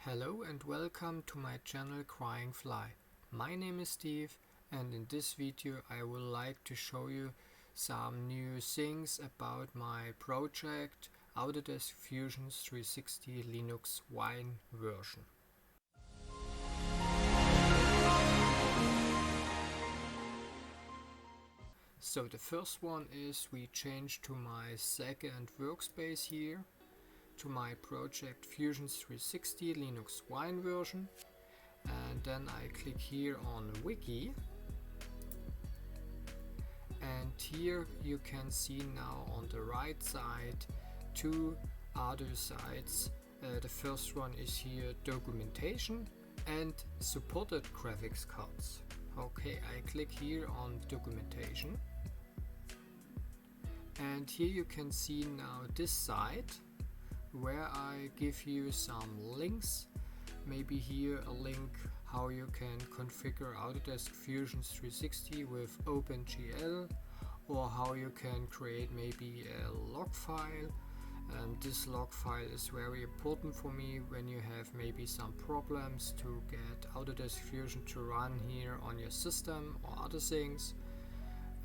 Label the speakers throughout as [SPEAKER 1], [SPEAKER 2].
[SPEAKER 1] Hello and welcome to my channel Cryinkfly. My name is Steve, and in this video I would like to show you some new things about my project Autodesk Fusion-360 Linux Wine version. So the first one is we change to my second workspace here, to my project Fusion-360 Linux Wine version, and then I click here on wiki, and here you can see now on the right side two other sites. The first one is here documentation and supported graphics cards. Okay, I click here on documentation, and here you can see now this site where I give you some links. Maybe here a link how you can configure Autodesk Fusion 360 with OpenGL, or how you can create maybe a log file. This log file is very important for me when you have maybe some problems to get Autodesk Fusion to run here on your system or other things.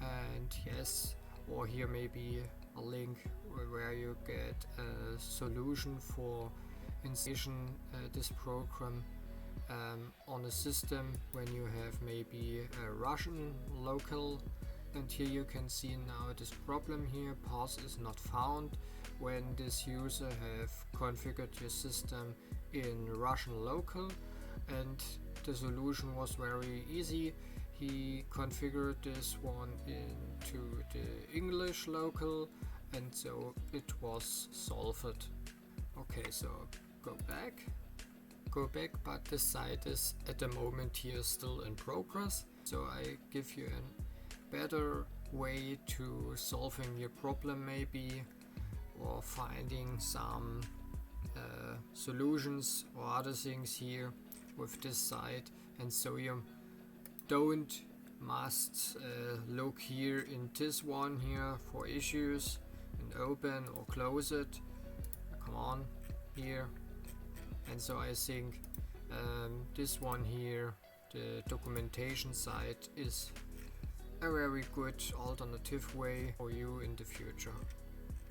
[SPEAKER 1] And yes, or here maybe a link where you get a solution for installation this program on a system when you have maybe a Russian local. And here you can see now this problem here, path is not found, when this user have configured your system in Russian local. And the solution was very easy. He configured this one into the English local, and so it was solved. Okay, so go back, but the site is at the moment here still in progress. So I give you a better way to solving your problem maybe, or finding some solutions or other things here with this site. And so you don't must look here in this one here for issues and open or close it. Come on here. And so I think this one here, the documentation site, is a very good alternative way for you in the future.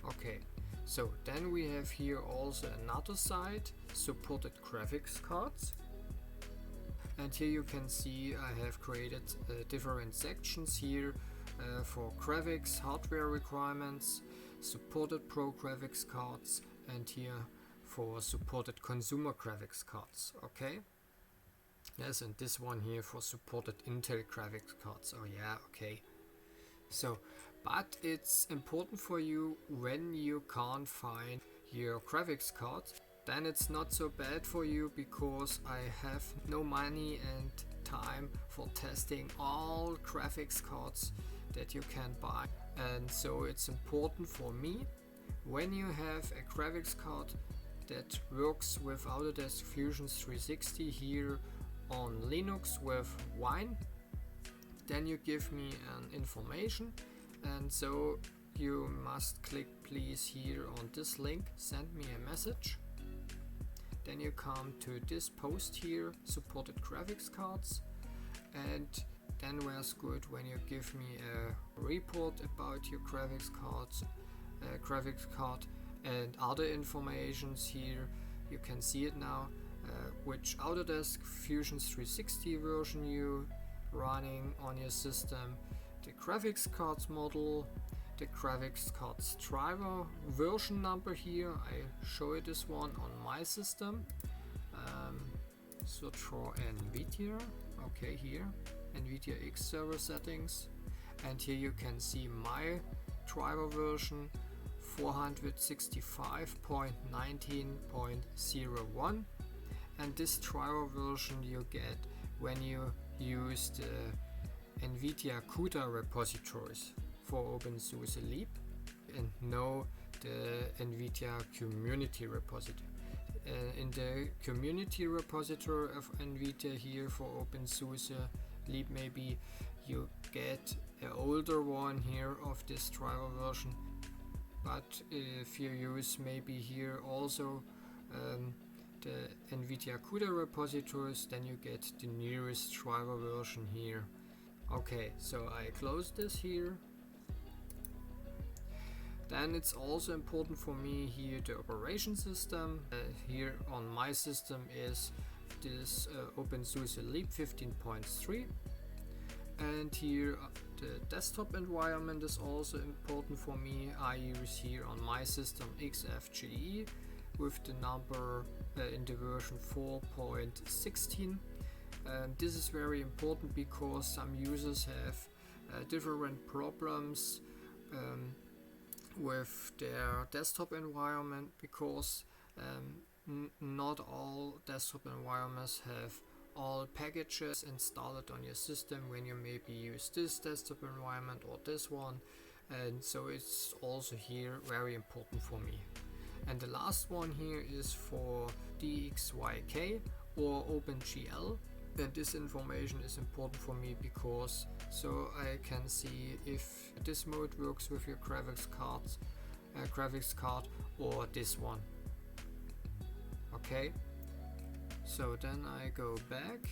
[SPEAKER 1] Okay, so then we have here also another site, supported graphics cards. And here you can see I have created different sections here for graphics, hardware requirements, supported pro graphics cards, and here for supported consumer graphics cards. Okay. Yes, and this one here for supported Intel graphics cards. Oh yeah, okay. So, but it's important for you when you can't find your graphics cards. Then it's not so bad for you, because I have no money and time for testing all graphics cards that you can buy. And so it's important for me, when you have a graphics card that works with Autodesk Fusion 360 here on Linux with Wine, then you give me an information. And so you must click please here on this link, send me a message. Then you come to this post here, supported graphics cards, and then where's good when you give me a report about your graphics card and other informations here. You can see it now, which Autodesk Fusion 360 version you running on your system, the graphics cards model, the graphics cards driver version number here. I show you this one on my system. Search for NVIDIA. Okay, here NVIDIA X server settings, and here you can see my driver version 465.19.01, and this driver version you get when you use the NVIDIA CUDA repositories for OpenSUSE Leap, and know the NVIDIA community repository. In the community repository of NVIDIA here for OpenSUSE Leap, maybe you get an older one here of this driver version. But if you use maybe here also the NVIDIA CUDA repositories, then you get the nearest driver version here. Okay, so I close this here. Then it's also important for me here the operation system. Here on my system is this OpenSUSE Leap 15.3, and here the desktop environment is also important for me. I use here on my system XFGE with the number in the version 4.16. This is very important because some users have different problems with their desktop environment, because not all desktop environments have all packages installed on your system when you maybe use this desktop environment or this one, and so it's also here very important for me. And the last one here is for DXYK or OpenGL, and this information is important for me because so I can see if this mode works with your graphics card or this one. Okay, so then I go back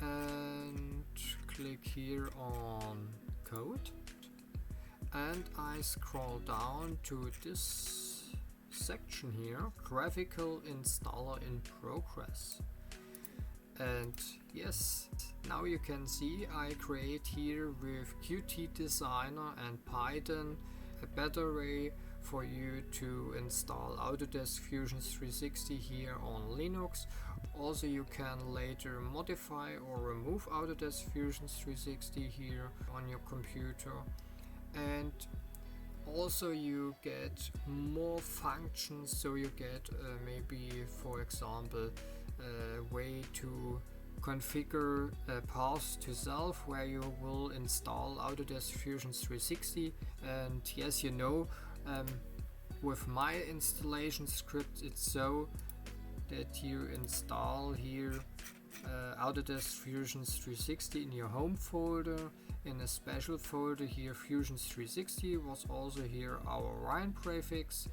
[SPEAKER 1] and click here on code, and I scroll down to this section here, graphical installer in progress. And yes, now you can see I create here with Qt Designer and Python a better way for you to install Autodesk Fusion-360 here on Linux. Also, you can later modify or remove Autodesk Fusion-360 here on your computer, and also you get more functions. So you get maybe, for example, a way to configure a path to self where you will install Autodesk Fusion-360. And yes, you know, with my installation script it's so that you install here Autodesk Fusion-360 in your home folder, in a special folder here. Fusion-360 was also here our Rhine prefix,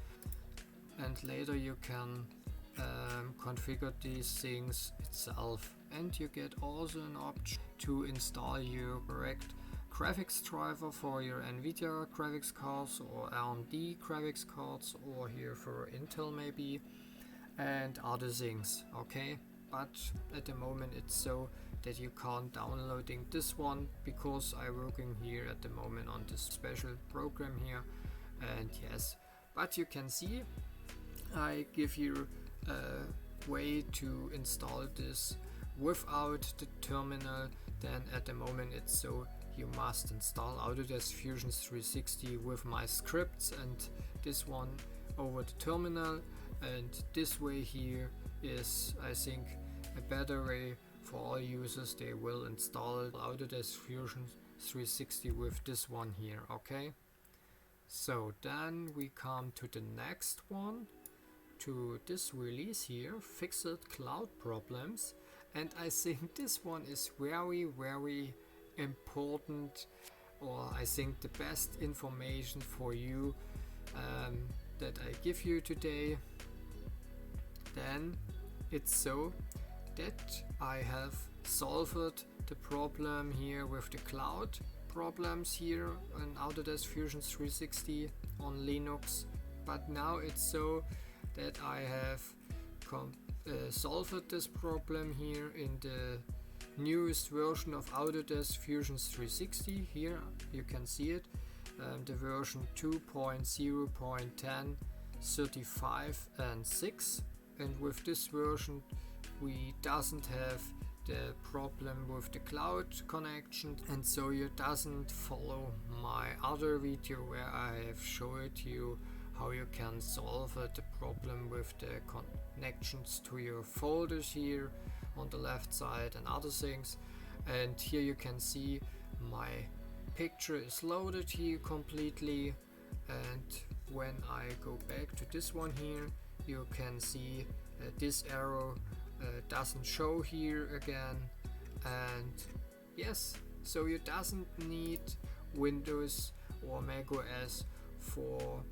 [SPEAKER 1] and later you can configure these things itself, and you get also an option to install your correct graphics driver for your NVIDIA graphics cards or AMD graphics cards, or here for Intel maybe, and other things. Okay, but at the moment it's so that you can't downloading this one because I'm working here at the moment on this special program here. And yes, but you can see I give you a way to install this without the terminal. Then at the moment it's so you must install Autodesk Fusion-360 with my scripts and this one over the terminal, and this way here is, I think, a better way for all users. They will install Autodesk Fusion-360 with this one here. Okay, so then we come to the next one, to this release here, Fixed Cloud Problems, and I think this one is very important, or I think the best information for you that I give you today. Then it's so that I have solved the problem here with the cloud problems here on Autodesk Fusion-360 on Linux, but now it's so that I have solved this problem here in the newest version of Autodesk Fusion-360. Here you can see it, the version 2.0.10 35 and 6, and with this version we doesn't have the problem with the cloud connection, and so you doesn't follow my other video where I have showed you how you can solve the problem with the connections to your folders here on the left side and other things. And here you can see my picture is loaded here completely, and when I go back to this one here, you can see this arrow doesn't show here again. And yes, so you doesn't need Windows or Mac OS for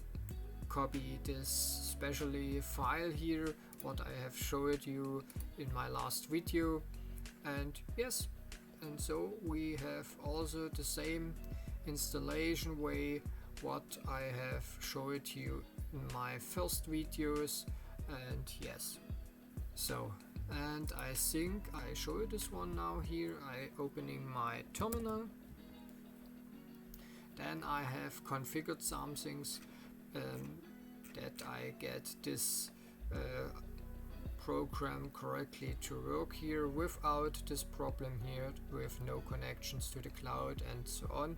[SPEAKER 1] copy this specially file here what I have showed you in my last video. And yes, and so we have also the same installation way what I have showed you in my first videos. And yes, so, and I think I show you this one now here. I opening my terminal, then I have configured some things that I get this program correctly to work here without this problem here with no connections to the cloud and so on.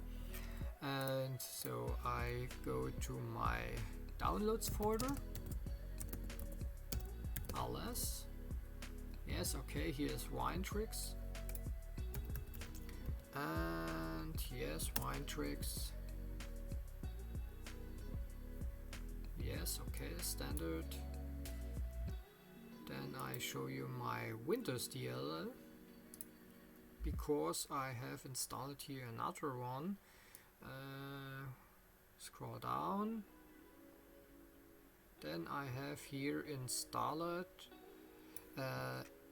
[SPEAKER 1] And so I go to my downloads folder, ls, yes, okay, here's Wine-Tricks, and yes, Wine-Tricks, yes, okay, standard. Then I show you my Windows DLL, because I have installed here another one. Scroll down, then I have here installed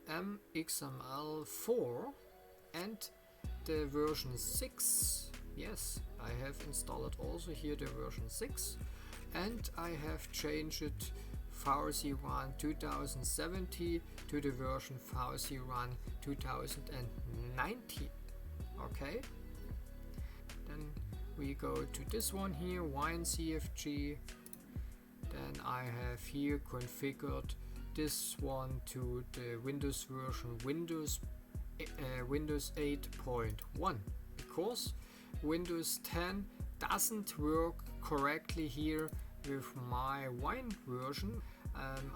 [SPEAKER 1] MXML4 and the version 6. Yes, I have installed also here the version 6, and I have changed it VC Run 2070 to the version VC Run 2019. Okay, then we go to this one here, Wine CFG. Then I have here configured this one to the Windows version Windows 8.1, because Windows 10 doesn't work correctly here with my Wine version.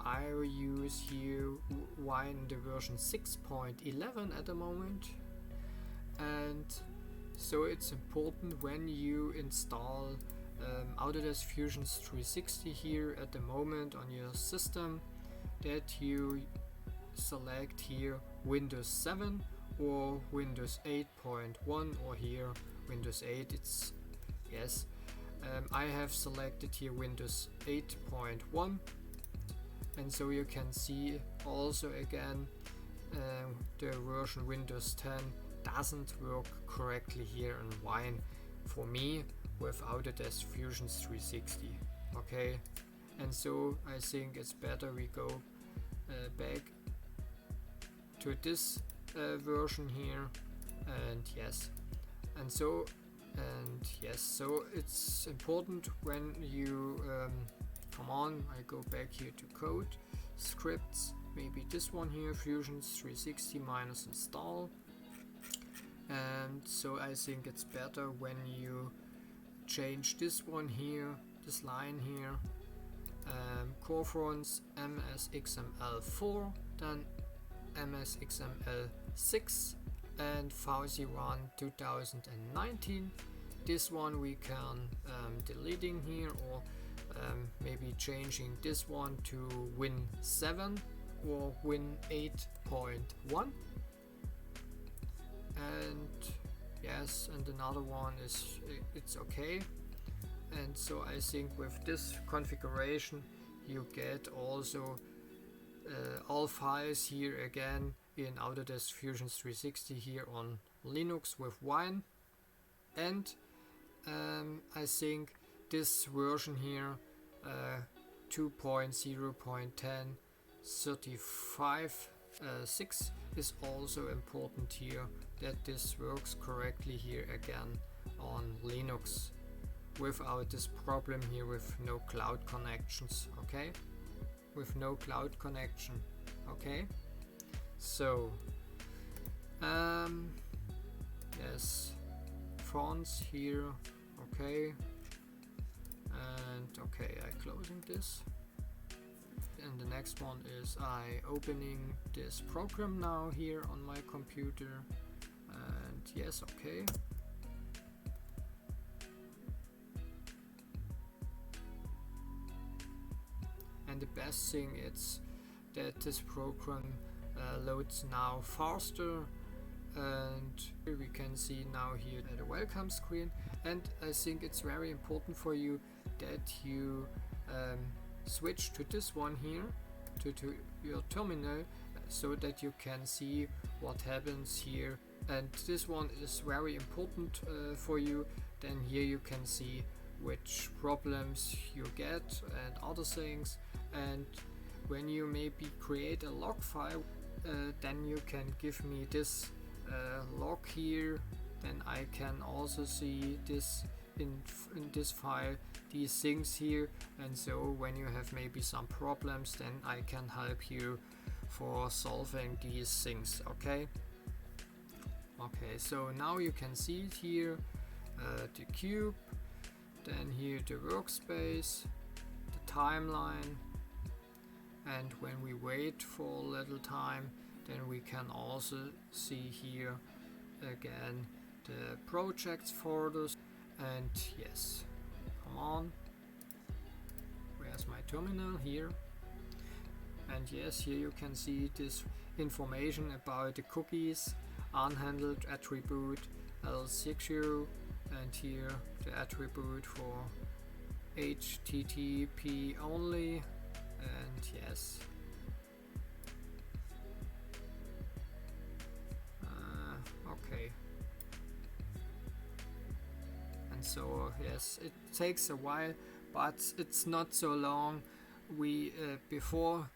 [SPEAKER 1] I use here Wine the version 6.11 at the moment, and so it's important when you install Autodesk Fusion-360 here at the moment on your system that you select here Windows 7 or Windows 8.1, or here Windows 8. It's yes, I have selected here Windows 8.1, and so you can see also again the version Windows 10 doesn't work correctly here in Wine for me with Autodesk Fusion-360. Okay, and so I think it's better we go back to this version here, and yes, and so so it's important when you come on, I go back here to code scripts, maybe this one here, Fusion-360 minus install. And so I think it's better when you change this one here, this line here, core fonts MSXML4, then MSXML6 and VC Run 2019. This one we can deleting here, or maybe changing this one to Win 7 or Win 8.1. And yes, and another one is it's okay. And so I think with this configuration you get also all files here again in Autodesk Fusion-360 here on Linux with Wine. And I think this version here 2.0.10.35.6 is also important here, that this works correctly here again on Linux without this problem here with no cloud connections. Okay, with no cloud connection. Okay, so yes, fonts here. Okay, and okay, I closing this. And the next one is I opening this program now here on my computer, and yes, okay. And the best thing is that this program loads now faster, and we can see now here the welcome screen. And I think it's very important for you that you switch to this one here, to your terminal so that you can see what happens here, and this one is very important for you. Then here you can see which problems you get and other things, and when you maybe create a log file, then you can give me this log here, then I can also see this in this file, these things here, and so when you have maybe some problems, then I can help you for solving these things. Okay, so now you can see it here, the cube, then here the workspace, the timeline, and when we wait for a little time, then we can also see here again the projects folders. And yes, come on, where's my terminal? Here. And yes, here you can see this information about the cookies, unhandled attribute, L60, and here the attribute for HTTP only, and yes. Okay. And so yes, it takes a while, but it's not so long. We before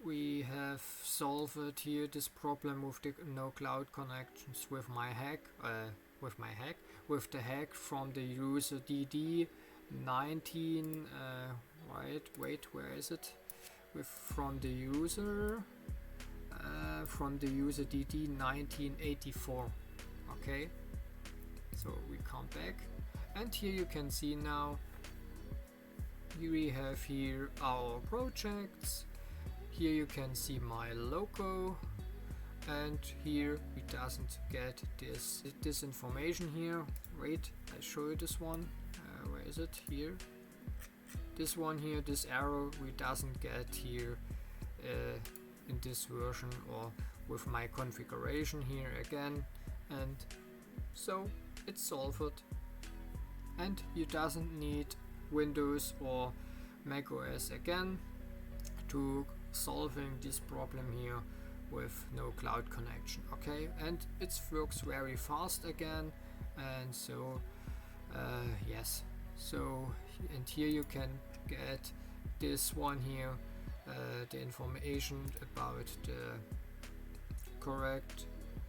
[SPEAKER 1] we have solved here this problem with the no cloud connections with my hack, with the hack from the user DD19. Wait, where is it? From the user DD1984. Okay, so we come back, and here you can see now we have here our projects. Here you can see my logo, and here it doesn't get this information here. Wait, I show you this one. Where is it? Here. This one here, this arrow, we doesn't get here in this version or with my configuration here again, and so it's solved. And you doesn't need Windows or Mac OS again to solving this problem here with no cloud connection. Okay, and it works very fast again, and so yes, so and here you can get this one here, the information about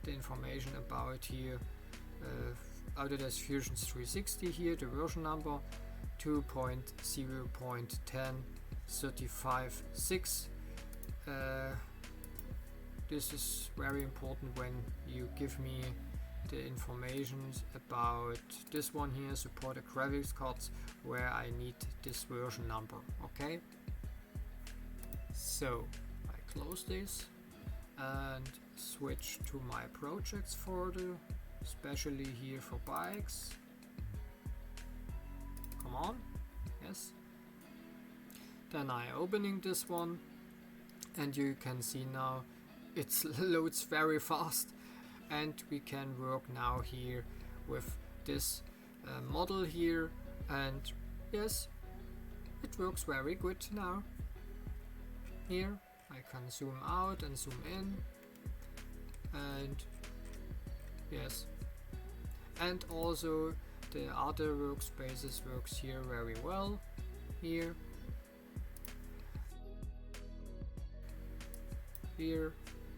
[SPEAKER 1] the information about here Autodesk Fusion-360 here, the version number 2.0.10.35.6. This is very important when you give me the information about this one here, supported graphics cards, where I need this version number. Okay, so I close this and switch to my projects folder, especially here for bikes. Come on, yes. Then I opening this one, and you can see now it loads very fast, and we can work now here with this model here, and yes, it works very good now. Here I can zoom out and zoom in, and yes, and also the other workspaces works here very well. Here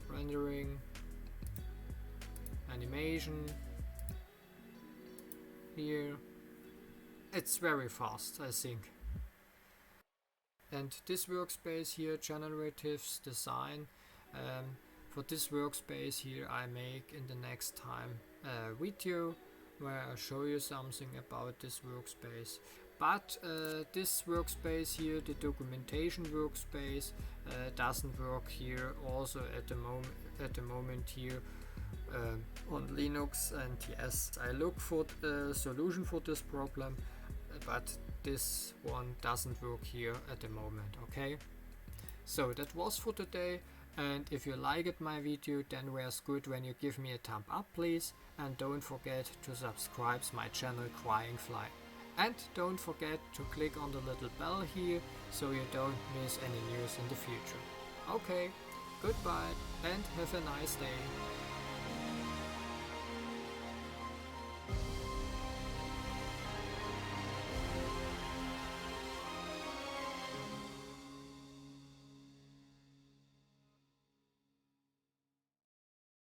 [SPEAKER 1] rendering, animation, here it's very fast, I think. And this workspace here, generatives design, for this workspace here I make in the next time a video where I show you something about this workspace. But this workspace here, the documentation workspace, doesn't work here also at the moment here on Linux. And yes, I look for a solution for this problem, but this one doesn't work here at the moment. Okay, so that was for today, and if you liked my video, then it's good when you give me a thumb up, please, and don't forget to subscribe my channel Cryinkfly. And don't forget to click on the little bell here so you don't miss any news in the future. Okay, goodbye and have a nice day.